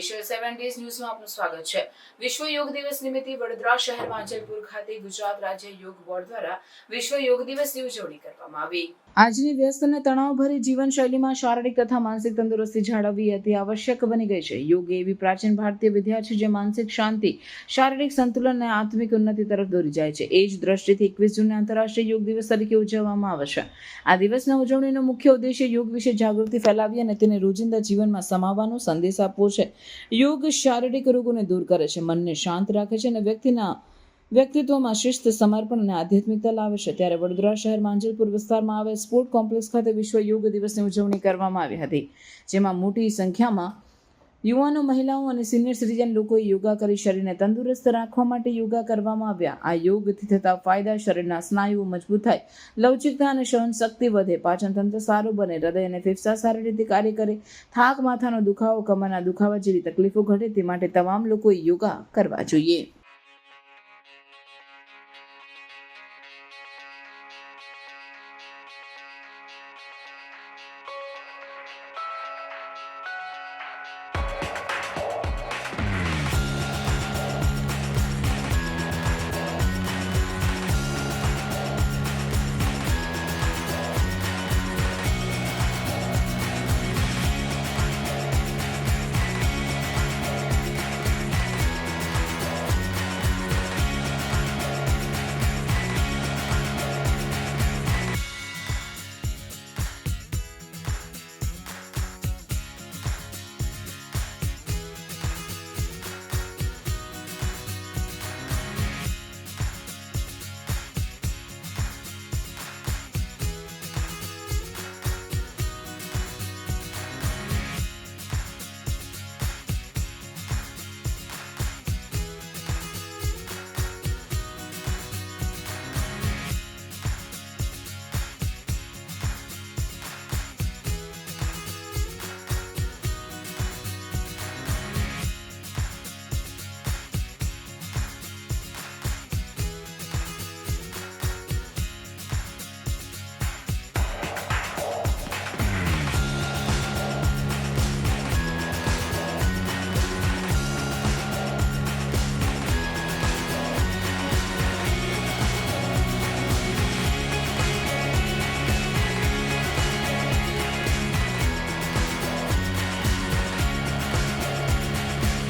Special 7 days ન્યૂઝમાં આપનું સ્વાગત છે. વિશ્વ યોગ દિવસ નિમિત્તે વડોદરા શહેર માંજલપુર ખાતે ગુજરાત રાજ્ય યોગ બોર્ડ દ્વારા વિશ્વ યોગ દિવસની ઉજવણી કરવામાં આવી. આજની વ્યસ્ત અને તણાવભરી જીવનશૈલીમાં શારીરિક તથા માનસિક તંદુરસ્તી જાળવવી અતિ આવશ્યક બની ગઈ છે. યોગ એ એવી પ્રાચીન ભારતીય વિદ્યા છે જે માનસિક શાંતિ, શારીરિક સંતુલન અને આત્મિક ઉન્નતિ તરફ દોરી જાય છે. એ જ દ્રષ્ટિથી 21 જૂનને આંતરરાષ્ટ્રીય યોગ દિવસ તરીકે ઉજવવામાં આવે છે. આ દિવસના ઉજવણીનો મુખ્ય ઉદ્દેશ્ય યોગ વિશે જાગૃતિ ફેલાવી અને તેને રોજિંદા જીવનમાં સમાવવાનો સંદેશ આપવો છે. યોગ શારીરિક રોગોને દૂર કરે છે, મનને શાંત રાખે છે અને વ્યક્તિત્વમાં શિસ્ત, સમર્પણ અને આધ્યાત્મિકતા લાવે છે. ત્યારે વડોદરા શહેર માંજલપુર વિસ્તારમાં આવેલ સ્પોર્ટ કોમ્પ્લેક્સ ખાતે વિશ્વ યોગ દિવસની ઉજવણી કરવામાં આવી હતી, જેમાં મોટી સંખ્યામાં યુવાનો, મહિલાઓ અને સિનિયર સિટીઝન લોકોએ યોગા કરી શરીરને તંદુરસ્ત રાખવા માટે યોગા કરવામાં આવ્યા. આ યોગથી થતા ફાયદા: શરીરના સ્નાયુઓ મજબૂત થાય, લવચિકતા અને સહનશક્તિ વધે, પાચન તંત્ર સારું બને, હૃદય અને ફેફસા સારી રીતે કાર્ય કરે, થાક, માથાનો દુખાવો, કમરના દુખાવા જેવી તકલીફો ઘટે. તે માટે તમામ લોકોએ યોગા કરવા જોઈએ.